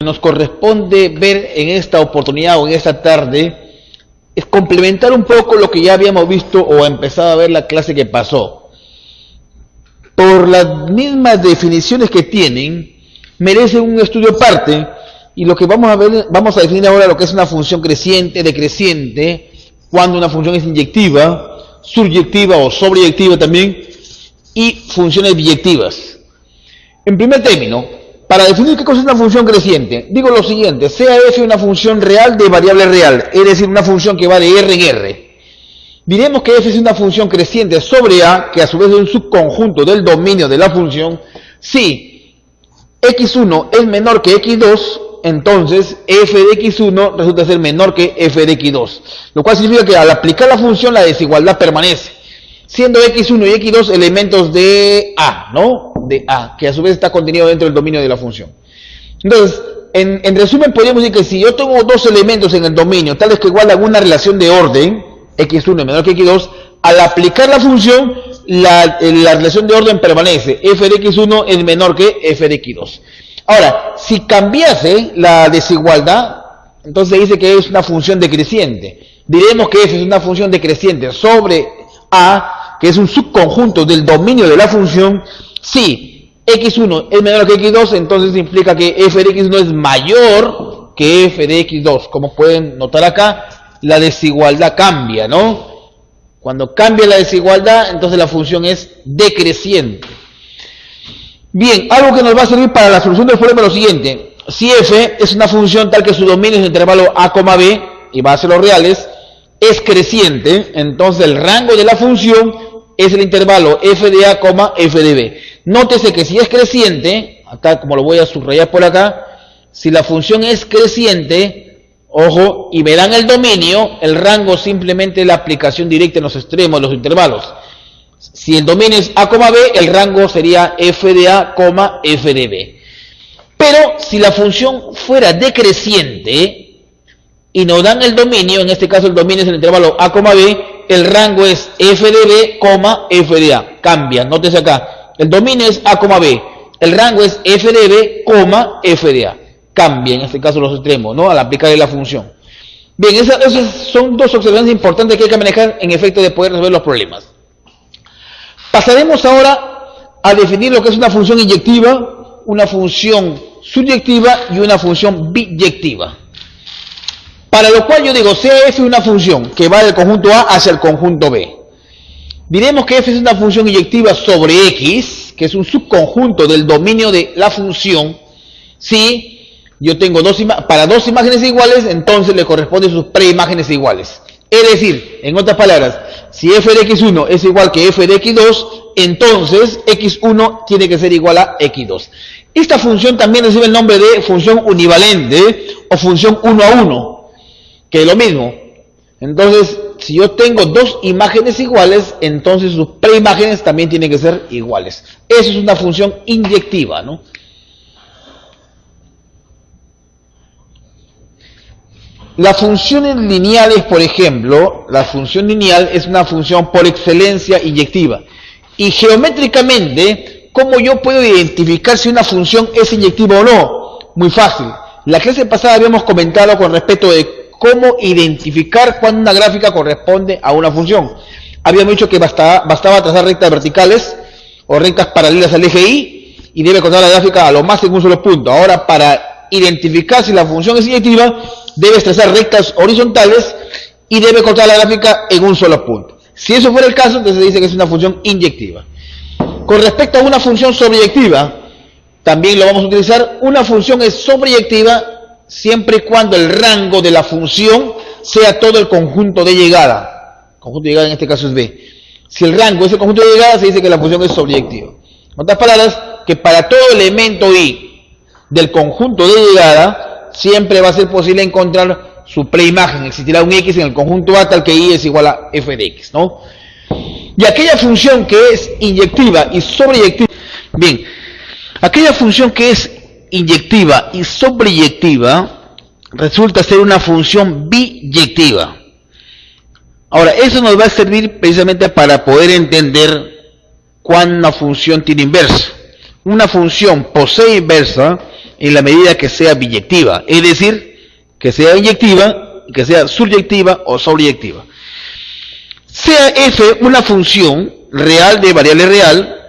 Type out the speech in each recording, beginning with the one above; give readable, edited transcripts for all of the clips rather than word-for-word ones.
nos corresponde ver en esta oportunidad o en esta tarde es complementar un poco lo que ya habíamos visto o empezado a ver la clase que pasó. Por las mismas definiciones que tienen, merecen un estudio aparte, y lo que vamos a ver, vamos a definir ahora lo que es una función creciente, decreciente, cuando una función es inyectiva, subyectiva o sobreyectiva también, y funciones biyectivas. En primer término, para definir qué cosa es una función creciente, digo lo siguiente: sea f una función real de variable real, es decir, una función que va de r en r. Diremos que f es una función creciente sobre a, que a su vez es un subconjunto del dominio de la función, si x1 es menor que x2, entonces f de x1 resulta ser menor que f de x2, lo cual significa que al aplicar la función la desigualdad permanece, siendo x1 y x2 elementos de a, ¿no? De a, que a su vez está contenido dentro del dominio de la función. Entonces, en resumen, podríamos decir que si yo tengo dos elementos en el dominio, tales que guardan una relación de orden, x1 es menor que x2, al aplicar la función, la relación de orden permanece, f de x1 es menor que f de x2. Ahora, si cambiase la desigualdad, entonces dice que es una función decreciente. Diremos que f es una función decreciente sobre a, que es un subconjunto del dominio de la función, si x1 es menor que x2, entonces implica que f de x1 es mayor que f de x2. Como pueden notar acá, la desigualdad cambia, ¿no? Cuando cambia la desigualdad, entonces la función es decreciente. Bien, algo que nos va a servir para la solución del problema es lo siguiente: si f es una función tal que su dominio es el intervalo a, b, y va a ser los reales, es creciente, entonces el rango de la función es el intervalo f de a, f de b. Nótese que si es creciente, acá como lo voy a subrayar por acá, si la función es creciente, ojo, y me dan el dominio, el rango simplemente es la aplicación directa en los extremos de los intervalos. Si el dominio es a, b, el rango sería f de a, f de b. Pero si la función fuera decreciente y nos dan el dominio, en este caso el dominio es el intervalo a, b, el rango es f de b, f de a. Cambia, nótese acá, el dominio es a, b, el rango es f de b, f de a. Cambia en este caso los extremos, ¿no? Al aplicar la función. Bien, esas son dos observaciones importantes que hay que manejar en efecto de poder resolver los problemas. Pasaremos ahora a definir lo que es una función inyectiva, una función subyectiva y una función biyectiva. Para lo cual yo digo, sea f una función que va del conjunto A hacia el conjunto B. Diremos que f es una función inyectiva sobre x, que es un subconjunto del dominio de la función, si yo tengo para dos imágenes iguales, entonces le corresponden sus preimágenes iguales. Es decir, en otras palabras, si f de x1 es igual que f de x2, entonces x1 tiene que ser igual a x2. Esta función también recibe el nombre de función univalente o función 1 a 1, que es lo mismo. Entonces, si yo tengo dos imágenes iguales, entonces sus preimágenes también tienen que ser iguales. Eso es una función inyectiva, ¿no? Las funciones lineales, por ejemplo, la función lineal es una función por excelencia inyectiva. Y geométricamente, ¿cómo yo puedo identificar si una función es inyectiva o no? Muy fácil. La clase pasada habíamos comentado con respecto de cómo identificar cuando una gráfica corresponde a una función. Habíamos dicho que bastaba trazar rectas verticales o rectas paralelas al eje Y y debe contar la gráfica a lo más en un solo punto. Ahora, para identificar si la función es inyectiva, debes trazar rectas horizontales y debe cortar la gráfica en un solo punto. Si eso fuera el caso, entonces se dice que es una función inyectiva. Con respecto a una función sobreyectiva, también lo vamos a utilizar. Una función es sobreyectiva siempre y cuando el rango de la función sea todo el conjunto de llegada. El conjunto de llegada en este caso es B. Si el rango es el conjunto de llegada, se dice que la función es sobreyectiva. En otras palabras, que para todo elemento I del conjunto de llegada, siempre va a ser posible encontrar su preimagen. Existirá un X en el conjunto A tal que I es igual a f de X, ¿no? Y aquella función que es inyectiva y sobreyectiva, bien, aquella función que es inyectiva y sobreyectiva resulta ser una función biyectiva. Ahora, eso nos va a servir precisamente para poder entender cuando una función tiene inverso. una función posee inversa en la medida que sea biyectiva, es decir, que sea inyectiva, que sea suryectiva o sobreyectiva. Sea f una función real de variable real,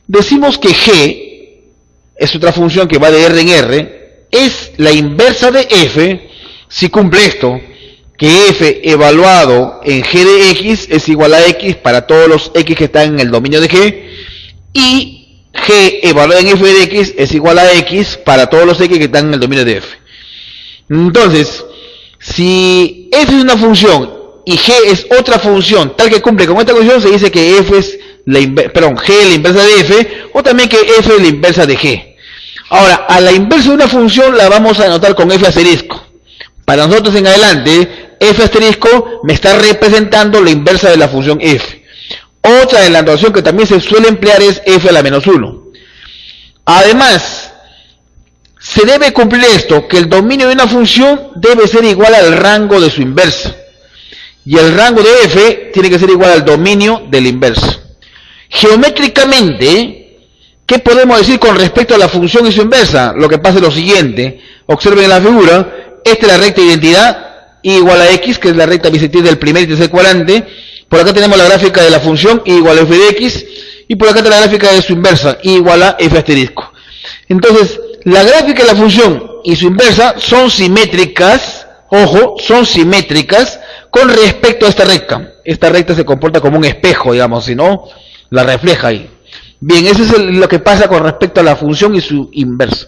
decimos que g es otra función que va de R en R, es la inversa de f si cumple esto, que f evaluado en g de x es igual a x para todos los x que están en el dominio de g, y g evaluado en f de x es igual a x para todos los x que están en el dominio de f. Entonces, si f es una función y g es otra función tal que cumple con esta condición, se dice que f es g es la inversa de f, o también que f es la inversa de g. Ahora, a la inversa de una función la vamos a anotar con f asterisco. Para nosotros en adelante, f asterisco me está representando la inversa de la función f. Otra de la notación que también se suele emplear es f a la menos 1. Además, se debe cumplir esto, que el dominio de una función debe ser igual al rango de su inversa. Y el rango de f tiene que ser igual al dominio del inverso. Geométricamente, ¿qué podemos decir con respecto a la función y su inversa? Lo que pasa es lo siguiente. Observen en la figura, esta es la recta de identidad, y igual a x, que es la recta bisectil del primer y tercer cuadrante. Por acá tenemos la gráfica de la función, y igual a f de x, y por acá está la gráfica de su inversa, y igual a f asterisco. Entonces, la gráfica de la función y su inversa son simétricas, ojo, son simétricas con respecto a esta recta. Esta recta se comporta como un espejo, digamos, si no, la refleja ahí. Bien, eso es lo que pasa con respecto a la función y su inversa.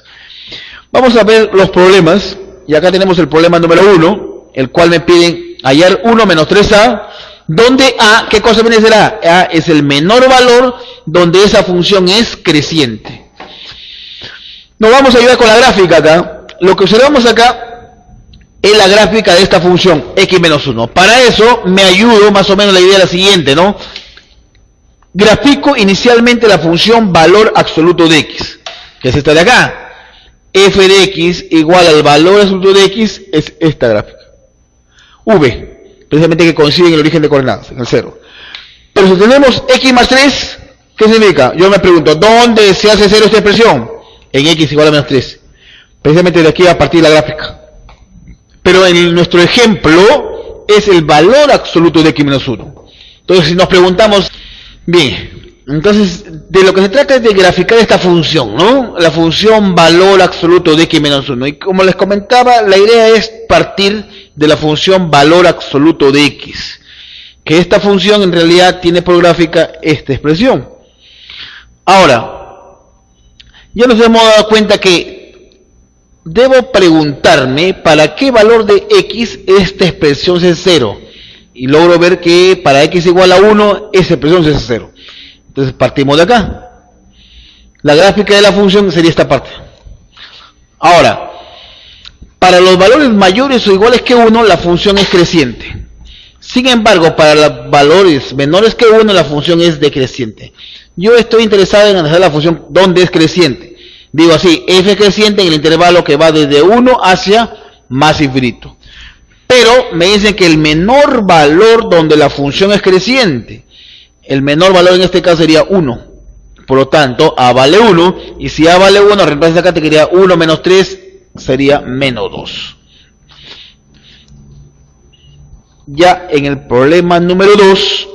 Vamos a ver los problemas, y acá tenemos el problema número 1, el cual me piden hallar 1 menos 3a, donde a, ¿qué cosa viene a ser a? A es el menor valor donde esa función es creciente. Nos vamos a ayudar con la gráfica acá. Lo que observamos acá es la gráfica de esta función x menos 1. Para eso me ayudo más o menos la idea es la siguiente, ¿no? Grafico inicialmente la función valor absoluto de x, que es esta de acá. F de x igual al valor absoluto de x es esta gráfica. V, precisamente que coincide en el origen de coordenadas, en el 0. Pero si tenemos x más 3, ¿qué significa? Yo me pregunto, ¿dónde se hace 0 esta expresión? En x igual a menos 3. Precisamente de aquí a partir de la gráfica. Pero en nuestro ejemplo es el valor absoluto de x menos 1. Entonces, si nos preguntamos, bien, entonces de lo que se trata es de graficar esta función, ¿no? La función valor absoluto de x menos 1. Y como les comentaba, la idea es partir de la función valor absoluto de x. Que esta función en realidad tiene por gráfica esta expresión. Ahora, ya nos hemos dado cuenta que debo preguntarme para qué valor de x esta expresión es 0. Y logro ver que para x igual a 1, esa expresión es 0. Entonces partimos de acá. La gráfica de la función sería esta parte. Ahora, para los valores mayores o iguales que 1, la función es creciente. Sin embargo, para los valores menores que 1, la función es decreciente. Yo estoy interesado en analizar la función donde es creciente. Digo así, f es creciente en el intervalo que va desde 1 hacia más infinito. Pero me dicen que el menor valor donde la función es creciente, el menor valor en este caso sería 1. Por lo tanto, a vale 1, y si a vale 1, reemplaza acá, te quedaría 1 menos 3, sería menos 2. Ya en el problema número 2,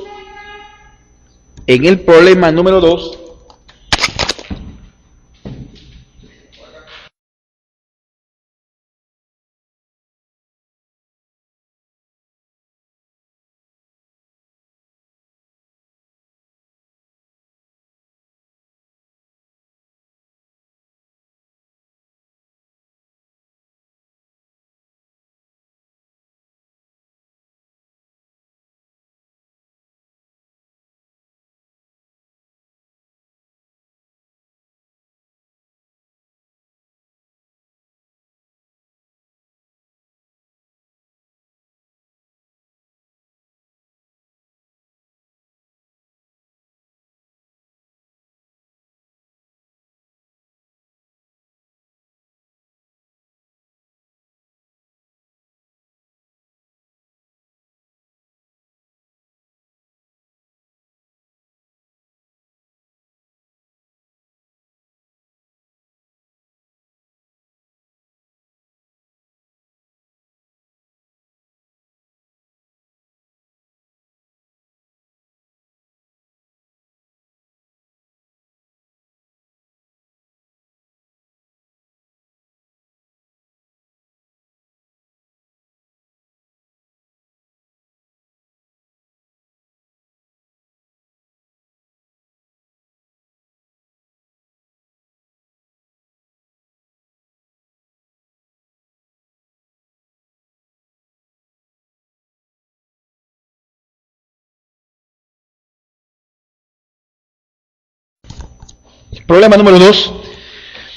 Problema número 2.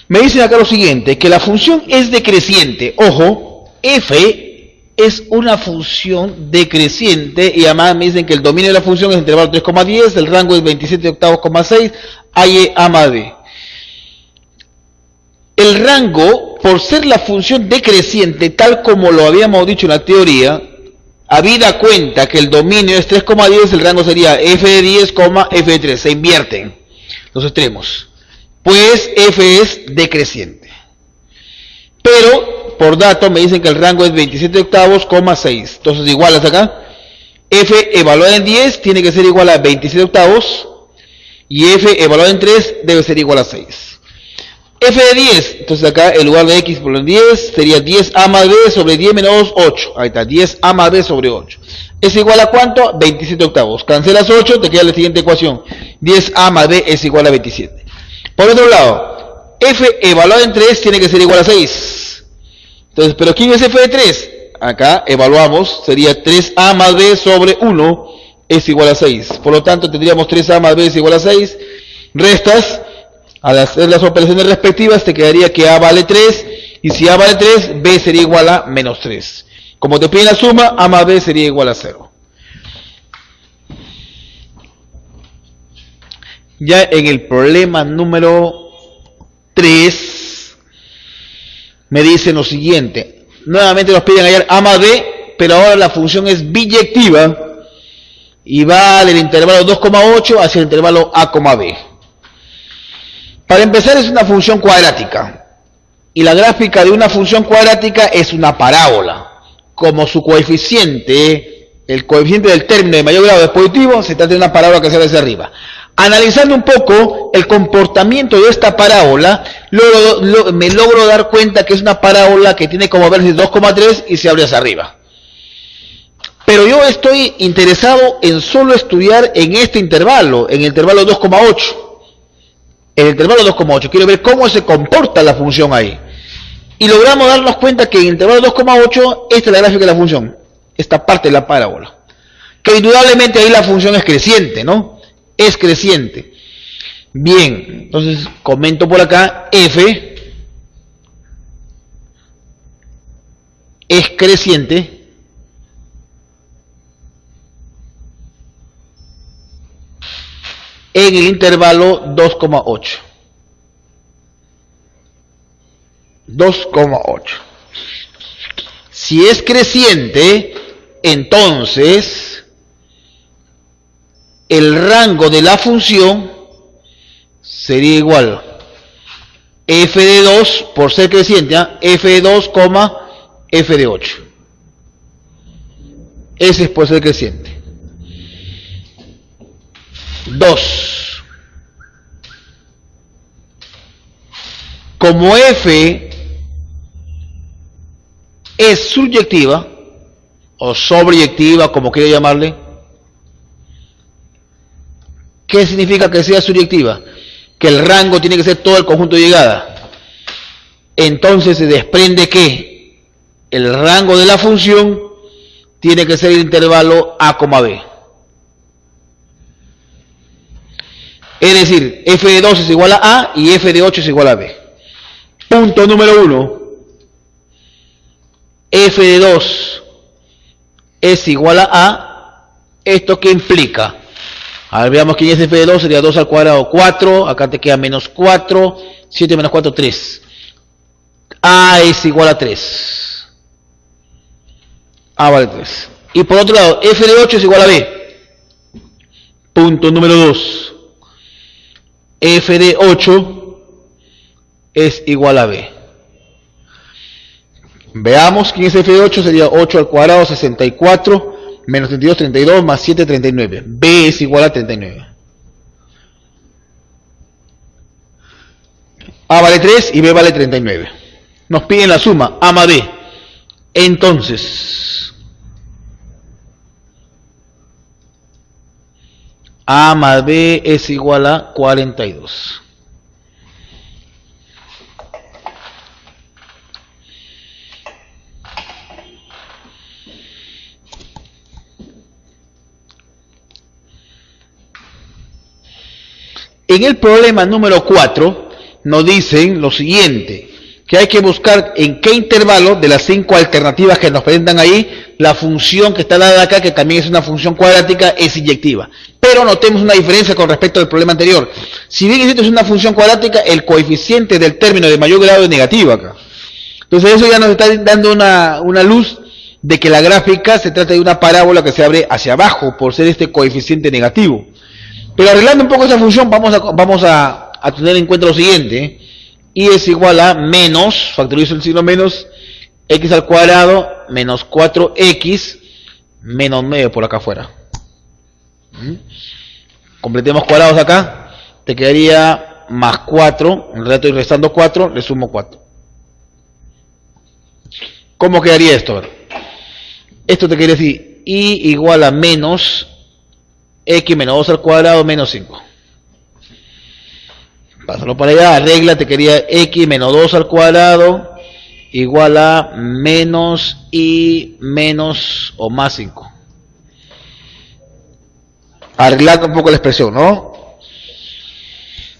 Me dicen acá lo siguiente, que la función es decreciente. Ojo, f es una función decreciente y además me dicen que el dominio de la función es intervalo 3,10, el rango es 27 octavos, 6, AY A más B. El rango, por ser la función decreciente, tal como lo habíamos dicho en la teoría, habida cuenta que el dominio es 3,10, el rango sería f de 10, f de 3. Se invierten los extremos. Pues f es decreciente. Pero, por dato, me dicen que el rango es 27 octavos, 6. Entonces, igualas acá. F evaluada en 10 tiene que ser igual a 27 octavos. Y f evaluada en 3 debe ser igual a 6. F de 10, entonces acá en lugar de x por el 10 sería 10a más b sobre 10 menos 8. Ahí está, 10a más b sobre 8. ¿Es igual a cuánto? 27 octavos. Cancelas 8, te queda la siguiente ecuación. 10a más b es igual a 27. Por otro lado, f evaluado en 3 tiene que ser igual a 6. Entonces, ¿pero quién es f de 3? Acá evaluamos, sería 3a más b sobre 1 es igual a 6. Por lo tanto, tendríamos 3a más b es igual a 6. Restas. Al hacer las operaciones respectivas te quedaría que A vale 3 y si A vale 3, B sería igual a menos 3. Como te piden la suma, A más B sería igual a 0. Ya en el problema número 3 me dicen lo siguiente. Nuevamente nos piden hallar A más B, pero ahora la función es biyectiva y va del intervalo 2,8 hacia el intervalo A, B. Para empezar, es una función cuadrática. Y la gráfica de una función cuadrática es una parábola. Como su coeficiente, el coeficiente del término de mayor grado es positivo, se trata de una parábola que se ve hacia arriba. Analizando un poco el comportamiento de esta parábola, me logro dar cuenta que es una parábola que tiene como vértice 2,3 y se abre hacia arriba. Pero yo estoy interesado en solo estudiar en este intervalo, en el intervalo 2,8. En el intervalo 2,8, quiero ver cómo se comporta la función ahí. Y logramos darnos cuenta que en el intervalo 2,8, esta es la gráfica de la función, esta parte de la parábola. Que indudablemente ahí la función es creciente, ¿no? Es creciente. Bien, entonces comento por acá, f es creciente en el intervalo 2,8. 2,8. Si es creciente, entonces el rango de la función sería igual f de 2, por ser creciente, f de 2, f de 8. Ese es por ser creciente. 2. Como f es subyectiva o sobreyectiva, como quiera llamarle, ¿qué significa que sea subyectiva? Que el rango tiene que ser todo el conjunto de llegada. Entonces se desprende que el rango de la función tiene que ser el intervalo A, B. Es decir, f de 2 es igual a A y f de 8 es igual a B. Punto número 1. F de 2 es igual a A. ¿Esto qué implica? A ver, veamos quién es f de 2. Sería 2 al cuadrado 4. Acá te queda menos 4. 7 menos 4, 3. A es igual a 3. A vale 3. Y por otro lado, f de 8 es igual a B. Punto número 2. F de 8 es igual a B. Veamos quién es f de 8. Sería 8 al cuadrado, 64, menos 32, 32, más 7, 39. B es igual a 39. A vale 3 y B vale 39. Nos piden la suma, A más B. Entonces, A más B es igual a 42. En el problema número 4 nos dicen lo siguiente, que hay que buscar en qué intervalo de las 5 alternativas que nos presentan ahí, la función que está dada acá, que también es una función cuadrática, es inyectiva. Pero notemos una diferencia con respecto al problema anterior. Si bien esto es una función cuadrática, el coeficiente del término de mayor grado es negativo acá. Entonces eso ya nos está dando una luz de que la gráfica se trata de una parábola que se abre hacia abajo por ser este coeficiente negativo. Pero arreglando un poco esa función, vamos a tener en cuenta lo siguiente. Y es igual a menos, factorizo el signo menos, x al cuadrado menos 4x menos medio por acá afuera. Completemos cuadrados acá, te quedaría más 4, en realidad estoy restando 4, le sumo 4. ¿Cómo quedaría esto? Esto te quiere decir y igual a menos x menos 2 al cuadrado menos 5. Pásalo para allá, arregla, te quería x menos 2 al cuadrado igual a menos y menos o más 5. Arreglando un poco la expresión, ¿no?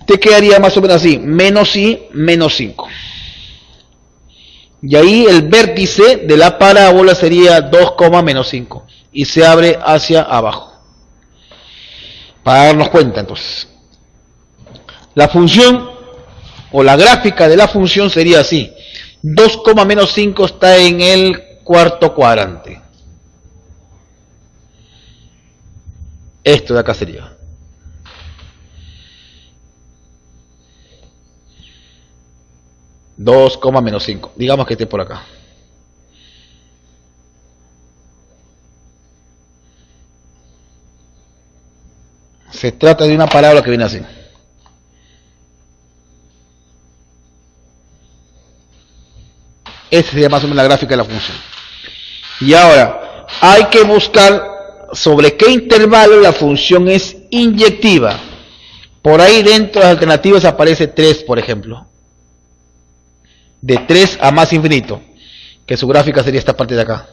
Te quedaría más o menos así, menos y menos 5. Y ahí el vértice de la parábola sería 2, menos 5. Y se abre hacia abajo. Para darnos cuenta entonces. La función o la gráfica de la función sería así. 2, menos 5 está en el cuarto cuadrante. Esto de acá sería. Dos, menos 5. Digamos que esté por acá. Se trata de una parábola que viene así. Esta sería más o menos la gráfica de la función. Y ahora, hay que buscar sobre qué intervalo la función es inyectiva. Por ahí dentro de las alternativas aparece 3, por ejemplo. De 3 a más infinito. Que su gráfica sería esta parte de acá.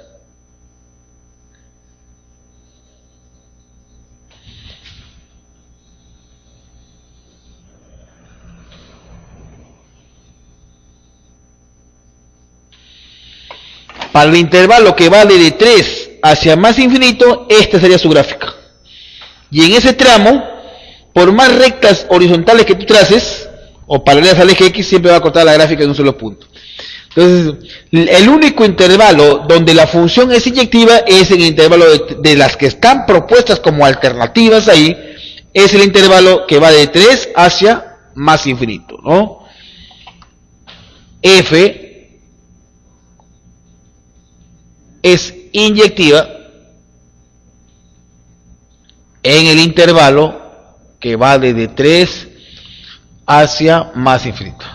Para el intervalo que vale de 3 hacia más infinito, esta sería su gráfica. Y en ese tramo, por más rectas horizontales que tú traces, o paralelas al eje X, siempre va a cortar la gráfica en un solo punto. Entonces, el único intervalo donde la función es inyectiva es en el intervalo de las que están propuestas como alternativas ahí, es el intervalo que va de 3 hacia más infinito, ¿no? F es inyectiva en el intervalo que va de 3 hacia más infinito.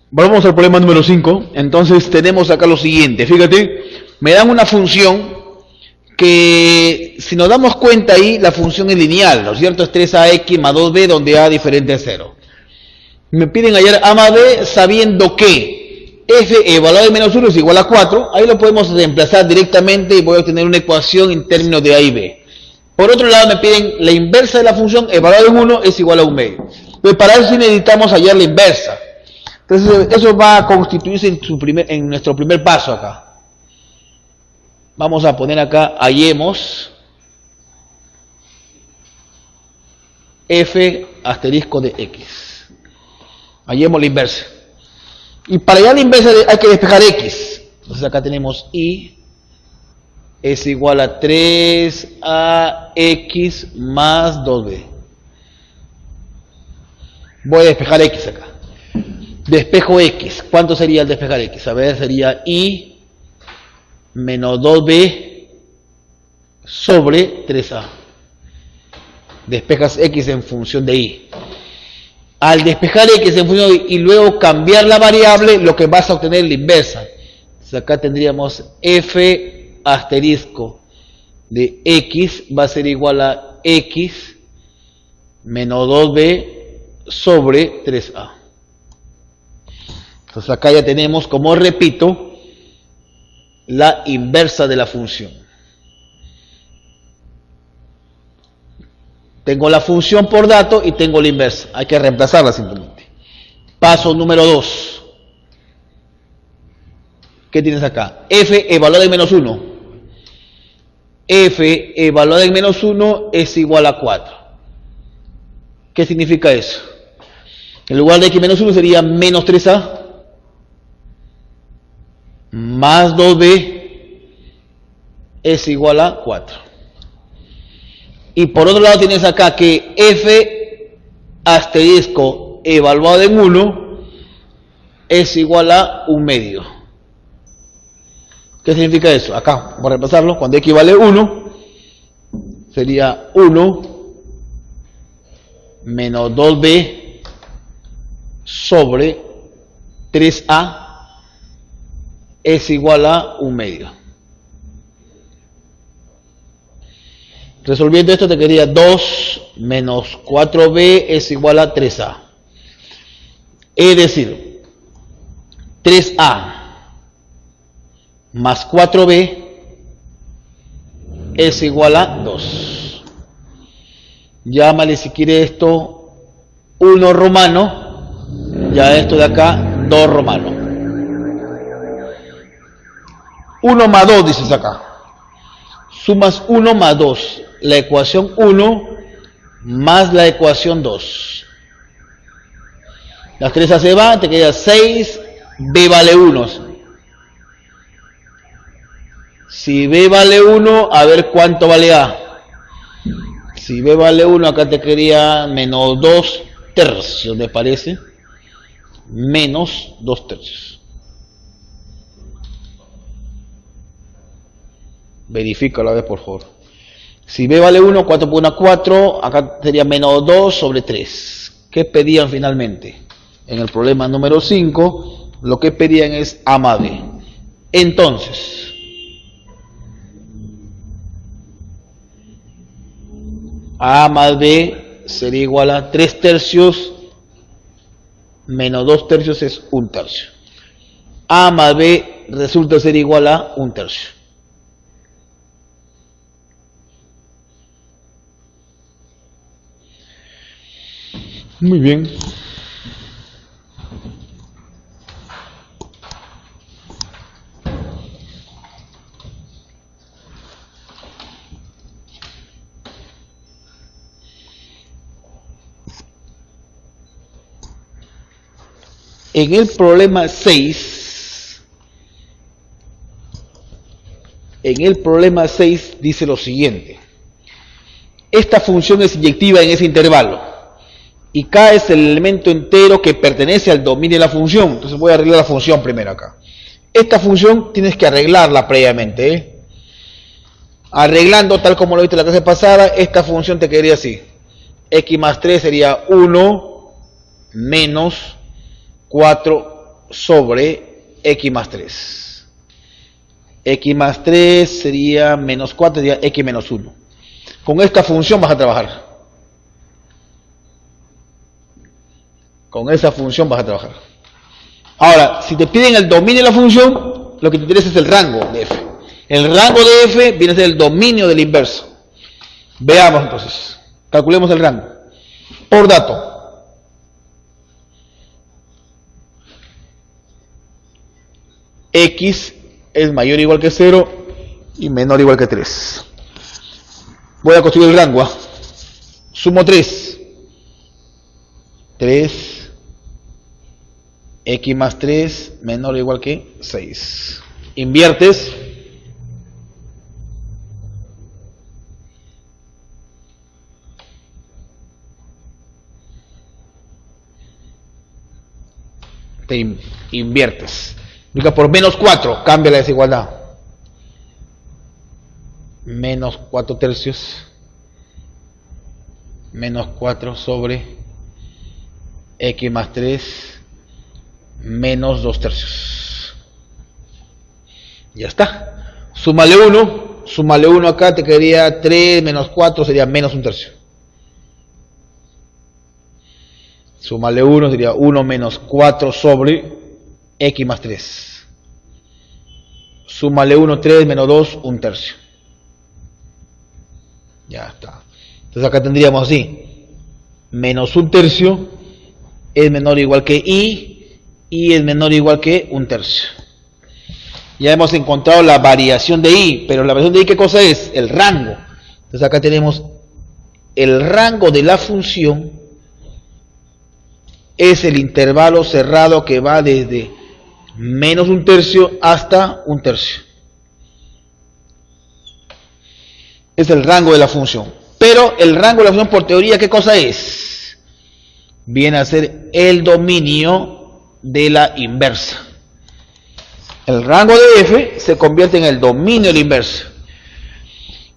Volvamos al problema número 5. Entonces tenemos acá lo siguiente. Fíjate, me dan una función que, si nos damos cuenta ahí, la función es lineal, ¿no es cierto? Es 3ax más 2b, donde a diferente a 0. Me piden hallar a más b sabiendo que f evaluado de menos 1 es igual a 4. Ahí lo podemos reemplazar directamente y voy a obtener una ecuación en términos de a y b. Por otro lado, me piden la inversa de la función evaluado en 1 es igual a 1 medio. Entonces, para eso sí necesitamos hallar la inversa. Entonces, eso va a constituirse en nuestro primer paso acá. Vamos a poner acá, hallemos f asterisco de x. Hallemos la inversa. Y para hallar la inversa hay que despejar x. Entonces acá tenemos y es igual a 3ax más 2b. Voy a despejar x acá. Despejo x. ¿Cuánto sería el despejar x? A ver, sería y menos 2b sobre 3a. Despejas x en función de y. Al despejar x en función de y luego cambiar la variable, lo que vas a obtener es la inversa. Entonces acá tendríamos f asterisco de x va a ser igual a x menos 2b sobre 3a. Entonces acá ya tenemos, como repito, la inversa de la función. Tengo la función por dato y tengo la inversa. Hay que reemplazarla simplemente. Paso número 2. ¿Qué tienes acá? F evaluado en menos 1. F evaluado en menos 1 es igual a 4. ¿Qué significa eso? En lugar de x menos 1 sería menos 3a más 2b es igual a 4. Y por otro lado tienes acá que f asterisco evaluado en 1 es igual a 1 medio. ¿Qué significa eso? Acá, vamos a repasarlo. Cuando x vale 1, sería 1 menos 2b sobre 3a es igual a 1 medio. Resolviendo esto te quedaría 2 menos 4b es igual a 3a. Es decir, 3a más 4b es igual a 2. Llámale si quiere esto 1 romano, ya esto de acá 2 romano. 1 más 2 dices acá. Sumas 1 más 2. La ecuación 1 más la ecuación 2. Las 3 se van, te queda 6, b vale 1. Si b vale 1, a ver cuánto vale a. Si b vale 1, acá te quedaría menos 2 tercios, me parece. Menos 2 tercios. Verifícalo a ver, por favor. Si b vale 1, 4 por 1, 4. Acá sería menos 2 sobre 3. ¿Qué pedían finalmente? En el problema número 5, lo que pedían es a más b. Entonces, a más b sería igual a 3 tercios menos 2 tercios es 1 tercio. A más b resulta ser igual a 1 tercio. Muy bien. En el problema 6, dice lo siguiente. Esta función es inyectiva en ese intervalo. Y K es el elemento entero que pertenece al dominio de la función. Entonces voy a arreglar la función primero acá. Esta función tienes que arreglarla previamente, ¿eh? Arreglando tal como lo viste en la clase pasada, esta función te quedaría así. X más 3 sería 1 menos 4 sobre x más 3. X más 3 sería menos 4, sería x menos 1. Con esta función vas a trabajar. Con esa función vas a trabajar. Ahora, si te piden el dominio de la función, lo que te interesa es el rango de f. El rango de f viene a ser el dominio del inverso. Veamos entonces. Calculemos el rango. Por dato. X es mayor o igual que 0 y menor o igual que 3. Voy a construir el rango. Sumo 3. 3. X más 3 menor o igual que 6. Inviertes. Te inviertes. Por menos 4, cambia la desigualdad. Menos 4 tercios. Menos 4 sobre x más 3 menos 2 tercios. Ya está. Súmale 1. Súmale 1 acá, te quedaría 3 menos 4 sería menos 1 tercio. Súmale 1 sería 1 menos 4 sobre x más 3. Súmale 1, 3 menos 2, 1 tercio. Ya está. Entonces acá tendríamos así. Menos 1 tercio es menor o igual que y es menor o igual que 1 tercio. Ya hemos encontrado la variación de y, pero la variación de y, ¿qué cosa es? El rango. Entonces acá tenemos el rango de la función es el intervalo cerrado que va desde menos 1 tercio hasta 1 tercio. Es el rango de la función. Pero el rango de la función por teoría, ¿qué cosa es? Viene a ser el dominio de la inversa. El rango de f se convierte en el dominio de la inversa.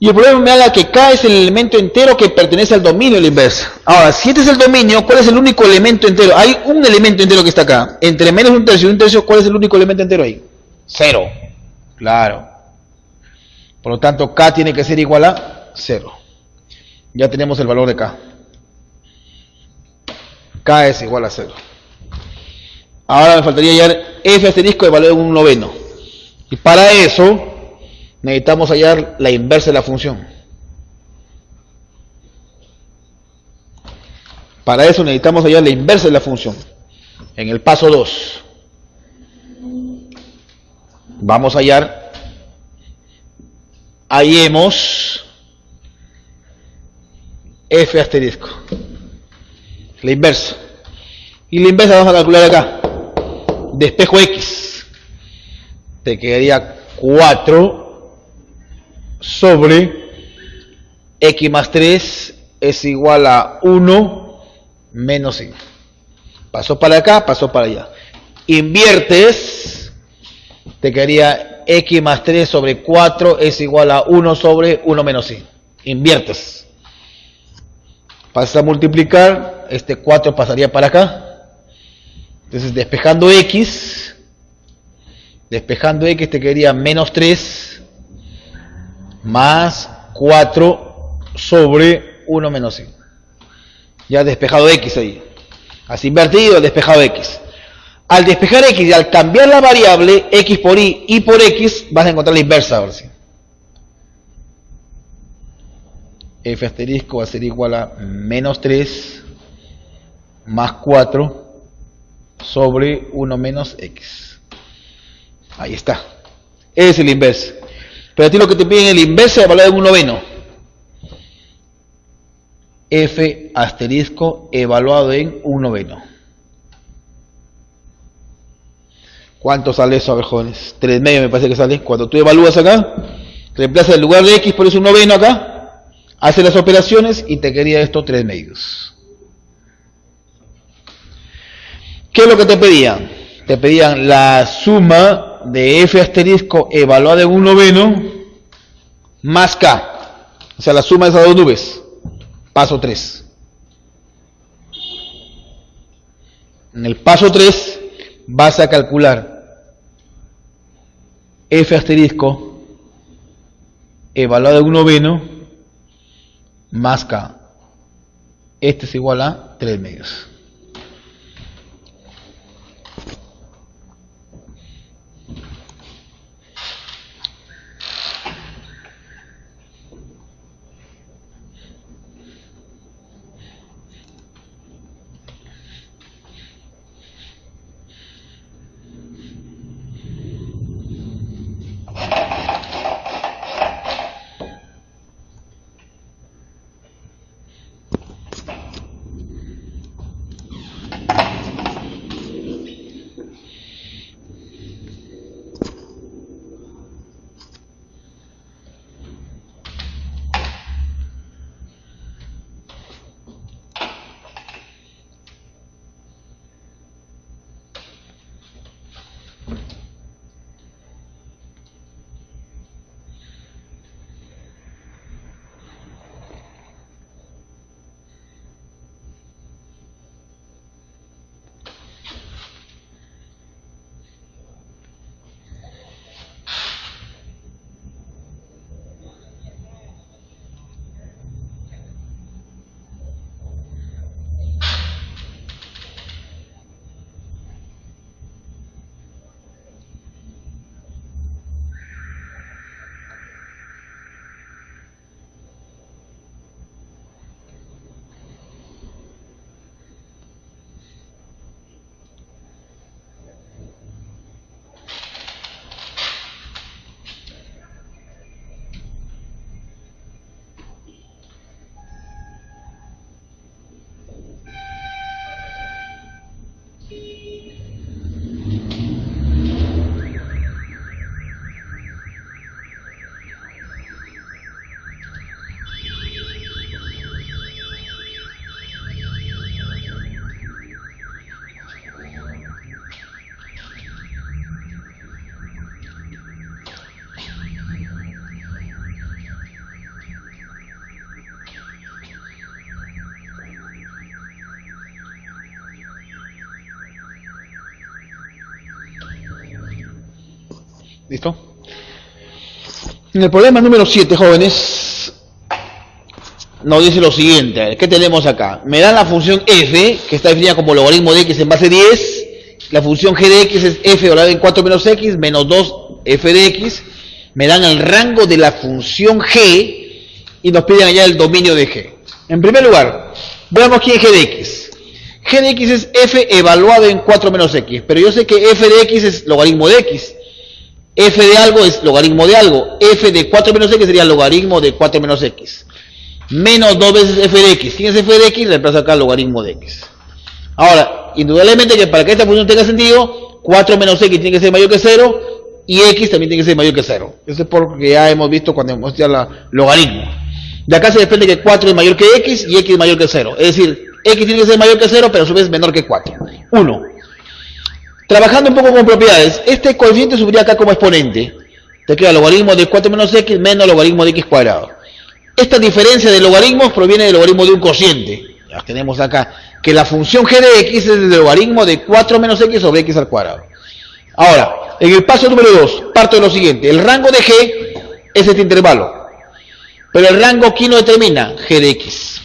Y el problema me da que K es el elemento entero que pertenece al dominio de la inversa. Ahora, si este es el dominio, ¿cuál es el único elemento entero? Hay un elemento entero que está acá. Entre menos 1 tercio y 1 tercio, ¿cuál es el único elemento entero ahí? 0. Claro. Por lo tanto, K tiene que ser igual a 0. Ya tenemos el valor de K. K es igual a 0. Ahora me faltaría hallar f asterisco de valor de 1/9. Y para eso necesitamos hallar la inversa de la función. Para eso necesitamos hallar la inversa de la función. En el paso 2. Vamos a hallar. Hallemos f asterisco. La inversa. Y la inversa vamos a calcular acá. Despejo x. Te quedaría 4 sobre x más 3 es igual a 1 menos y. Pasó para acá, pasó para allá. Inviertes, te quedaría x más 3 sobre 4 es igual a 1 sobre 1 menos y. Inviertes. Pasas a multiplicar, este 4 pasaría para acá. Entonces despejando x te quedaría menos 3 más 4 sobre 1 menos y. Ya despejado x ahí. Has invertido, despejado x. Al despejar x y al cambiar la variable x por y por x, vas a encontrar la inversa ahora sí. F asterisco va a ser igual a menos 3 más 4 sobre 1 menos x. Ahí está. Ese es el inverso. Pero a ti lo que te piden es el inverso de valor de 1/9. F asterisco evaluado en 1/9. ¿Cuánto sale eso? A ver, jóvenes. 3/2 me parece que sale. Cuando tú evalúas acá, reemplaza el lugar de x por eso 1/9 acá, hace las operaciones y te quedaría esto 3/2. ¿Qué es lo que te pedían? Te pedían la suma de f asterisco evaluada en 1/9 más k. O sea, la suma de esas dos nubes. Paso 3. En el paso 3 vas a calcular f asterisco evaluado en 1/9 más k. Este es igual a 3/2. ¿Listo? En el problema número 7, jóvenes, nos dice lo siguiente. A ver, ¿qué tenemos acá? Me dan la función f, que está definida como logaritmo de x en base 10. La función g de x es f elevado en 4 menos x menos 2 f de x. Me dan el rango de la función g y nos piden allá el dominio de g. En primer lugar, veamos quién es g de x. G de x es f evaluado en 4 menos x, pero yo sé que f de x es logaritmo de x. F de algo es logaritmo de algo. F de 4 menos x sería logaritmo de 4 menos x. Menos 2 veces f de x. ¿Quién es f de x? Reemplazo acá logaritmo de x. Ahora, indudablemente que para que esta función tenga sentido, 4 menos x tiene que ser mayor que 0 y x también tiene que ser mayor que 0. Eso es porque ya hemos visto cuando hemos estudiado la logaritmo. De acá se desprende que 4 es mayor que x y x es mayor que 0. Es decir, x tiene que ser mayor que 0, pero a su vez menor que 4. 1. Trabajando un poco con propiedades, este coeficiente subiría acá como exponente. Te queda logaritmo de 4 menos x menos logaritmo de x cuadrado. Esta diferencia de logaritmos proviene del logaritmo de un cociente. Ya tenemos acá que la función g de x es el logaritmo de 4 menos x sobre x al cuadrado. Ahora, en el paso número 2, parto de lo siguiente. El rango de g es este intervalo. Pero el rango, ¿quién lo determina? G de x.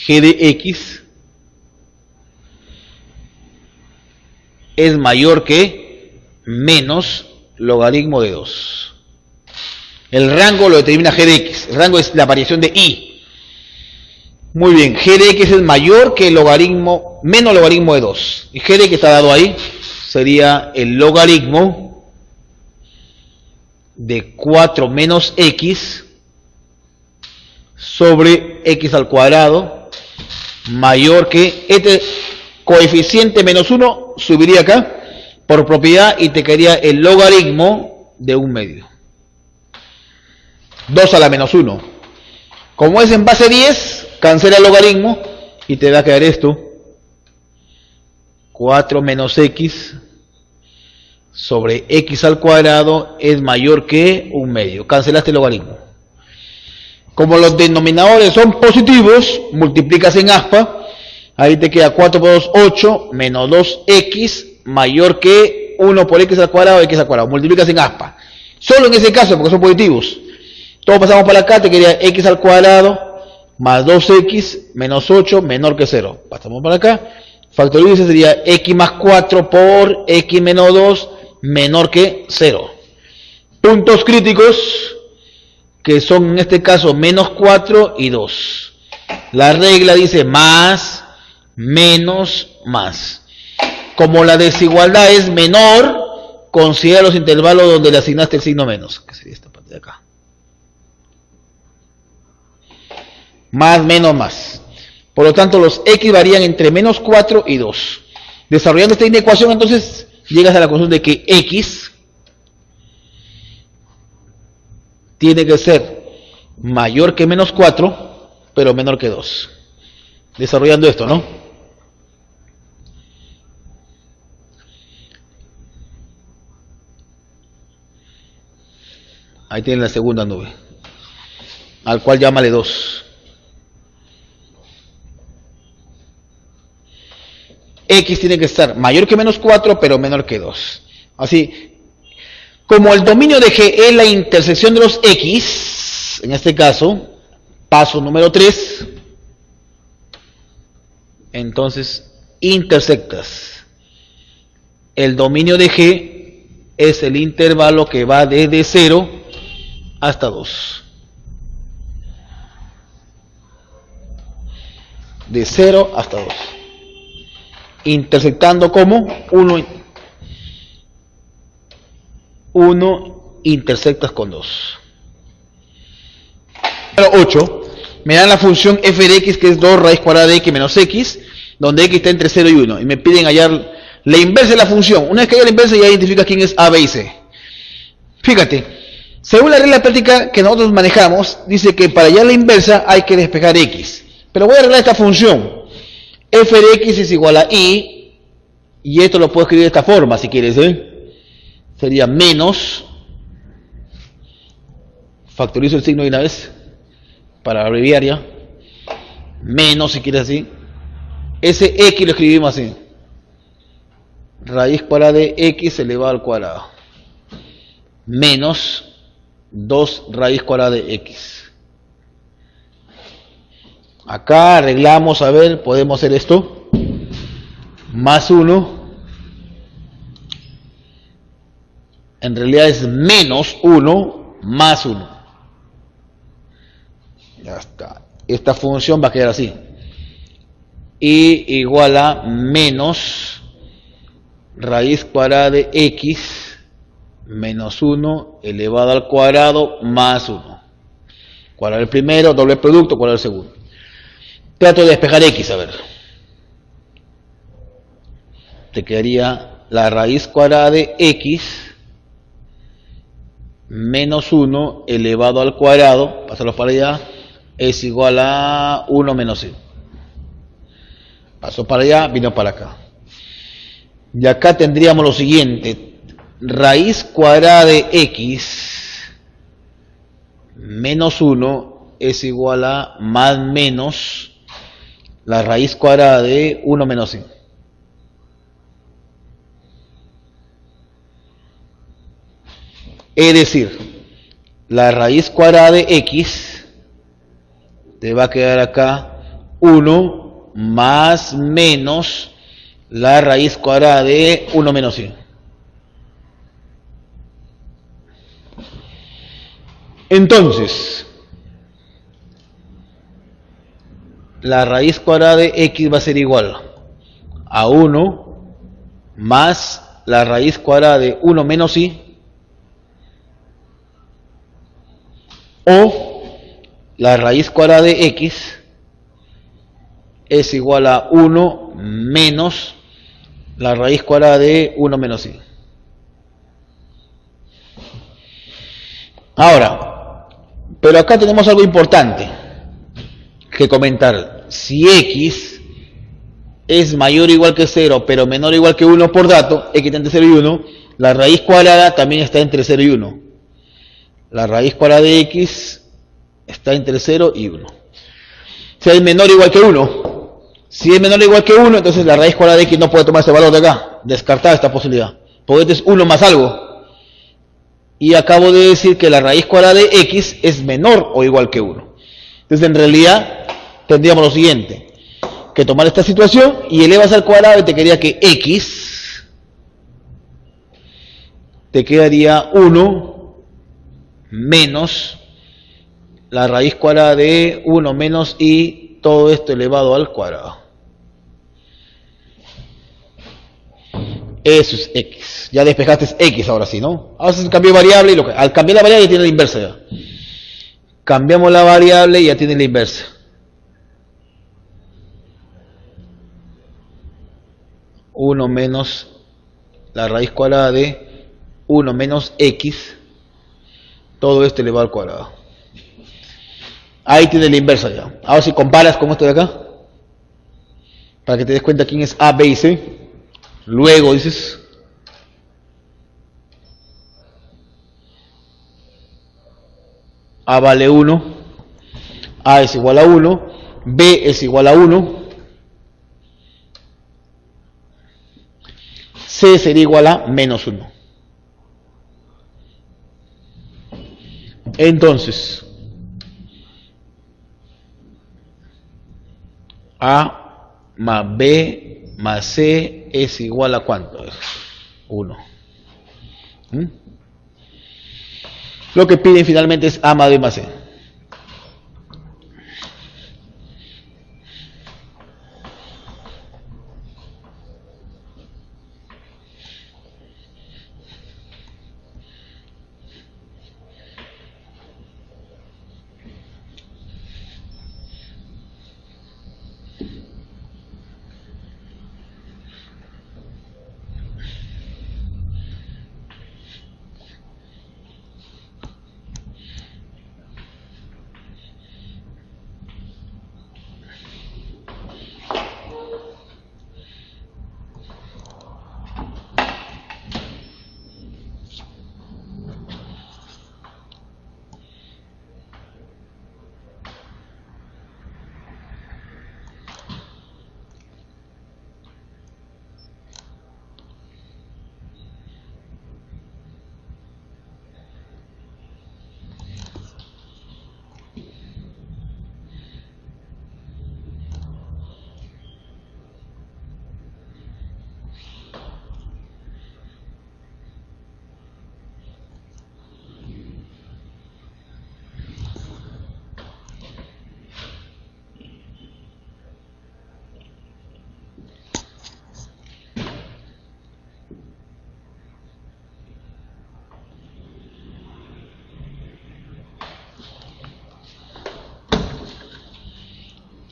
G de x es mayor que menos logaritmo de 2. El rango lo determina g de x. El rango es la variación de y. Muy bien, g de x es mayor que el logaritmo, menos logaritmo de 2. Y g de x está dado ahí, sería el logaritmo de 4 menos x sobre x al cuadrado, mayor que este coeficiente menos 1 subiría acá por propiedad y te quedaría el logaritmo de 1/2. 2 a la menos 1. Como es en base 10, cancela el logaritmo y te va a quedar esto. 4 menos x sobre x al cuadrado es mayor que 1/2. Cancelaste el logaritmo. Como los denominadores son positivos, multiplicas en aspa Ahí te queda 4 por 2, 8, menos 2x mayor que 1 por x al cuadrado, x al cuadrado. Multiplicas en aspa. Solo en ese caso, porque son positivos. Todos pasamos para acá, te quedaría x al cuadrado más 2x menos 8 menor que 0. Pasamos para acá. Factoriza sería x más 4 por x menos 2 menor que 0. Puntos críticos, que son en este caso menos 4 y 2. La regla dice más, menos, más. Como la desigualdad es menor, considera los intervalos donde le asignaste el signo menos, que sería esta parte de acá. Más, menos, más. Por lo tanto, los x varían entre menos 4 y 2. Desarrollando esta ecuación, entonces, llegas a la conclusión de que x tiene que ser mayor que menos 4, pero menor que 2. Desarrollando esto, ¿no? Ahí tienen la segunda nube, al cual llámale 2. X tiene que estar mayor que menos 4, pero menor que 2. Así, como el dominio de G es la intersección de los X, en este caso, paso número 3, entonces intersectas. El dominio de G es el intervalo que va desde 0 hasta 2. De 0 hasta 2. Intersectando como 1 intersectas con 2. Número 8. Me dan la función f de x, que es 2 raíz cuadrada de x menos x, donde x está entre 0 y 1. Y me piden hallar la inversa de la función. Una vez que haya la inversa, ya identificas quién es a, b y c. Fíjate, según la regla práctica que nosotros manejamos, dice que para hallar la inversa hay que despejar x. Pero voy a arreglar esta función. F de x es igual a y esto lo puedo escribir de esta forma si quieres, sería menos, factorizo el signo de una vez para abreviar ya, menos si quieres así, ese x lo escribimos así, raíz cuadrada de x elevado al cuadrado, menos 2 raíz cuadrada de x. Acá arreglamos, a ver, podemos hacer esto, más 1, en realidad es menos 1, más 1. Ya está, esta función va a quedar así, y igual a menos raíz cuadrada de x menos 1 elevado al cuadrado más 1. ¿Cuál es el primero? Doble producto, ¿cuál es el segundo? Trato de despejar x, a ver. Te quedaría la raíz cuadrada de x menos 1 elevado al cuadrado, pasarlo para allá, es igual a 1 menos 1. Pasó para allá, vino para acá. Y acá tendríamos lo siguiente, raíz cuadrada de x menos 1 es igual a más menos la raíz cuadrada de 1 menos 1. Es decir, la raíz cuadrada de x te va a quedar acá 1 más menos la raíz cuadrada de 1 menos 1. Entonces, la raíz cuadrada de x va a ser igual a 1 más la raíz cuadrada de 1 menos y, o la raíz cuadrada de x es igual a 1 menos la raíz cuadrada de 1 menos y. Ahora, pero acá tenemos algo importante que comentar. Si x es mayor o igual que 0, pero menor o igual que 1 por dato, x está entre 0 y 1, la raíz cuadrada también está entre 0 y 1. La raíz cuadrada de x está entre 0 y 1. Si es menor o igual que 1, Si es menor o igual que 1, entonces la raíz cuadrada de x no puede tomar este valor de acá. Descartar esta posibilidad. Porque este es 1 más algo. Y acabo de decir que la raíz cuadrada de x es menor o igual que 1. Entonces en realidad tendríamos lo siguiente. Que tomar esta situación y elevas al cuadrado y te quedaría que x te quedaría 1 menos la raíz cuadrada de 1 menos y todo esto elevado al cuadrado. Eso es x. Ya despejaste x ahora sí, ¿no? Ahora se cambió variable y al cambiar la variable ya tiene la inversa ya. Cambiamos la variable y ya tiene la inversa. Uno menos la raíz cuadrada de 1 menos x, todo esto elevado al cuadrado. Ahí tiene la inversa ya. Ahora si comparas con esto de acá, para que te des cuenta quién es A, B y C, luego dices A vale 1, A es igual a 1, B es igual a 1, C sería igual a menos 1. Entonces, A más B más C es igual a ¿cuánto? 1. Lo que piden finalmente es A más B más C.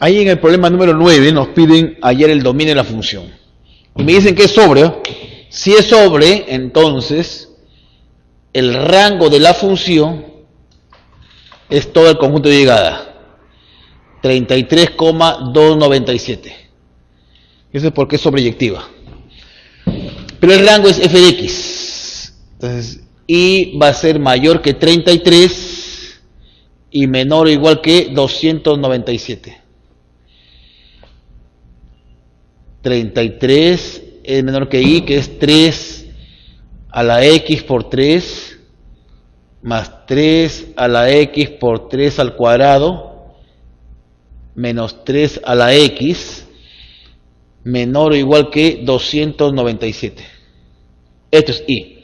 Ahí en el problema número 9 nos piden hallar el dominio de la función. Y me dicen que es sobre. Si es sobre, entonces el rango de la función es todo el conjunto de llegada. 33,297. Eso es porque es sobreyectiva. Pero el rango es f de x. Entonces, y va a ser mayor que 33 y menor o igual que 297. 33 es menor que y, que es 3 a la x por 3, más 3 a la x por 3 al cuadrado, menos 3 a la x, menor o igual que 297. Esto es y.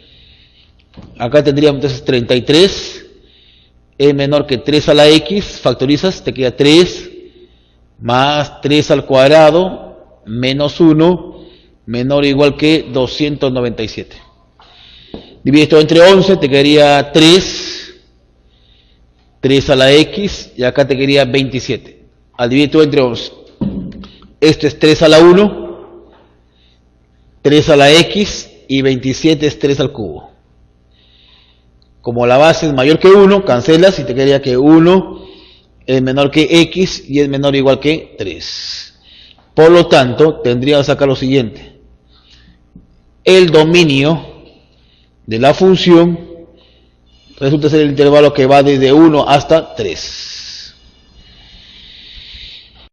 Acá tendríamos entonces 33, es menor que 3 a la x, factorizas, te queda 3, más 3 al cuadrado, menos 1, menor o igual que 297. Divide esto entre 11, te quedaría 3 a la x, y acá te quedaría 27. Al dividir todo entre 11, esto es 3 a la 1, 3 a la x, y 27 es 3 al cubo. Como la base es mayor que 1, cancelas y te quedaría que 1 es menor que x y es menor o igual que 3. Por lo tanto, tendría que sacar lo siguiente. El dominio de la función resulta ser el intervalo que va desde 1 hasta 3.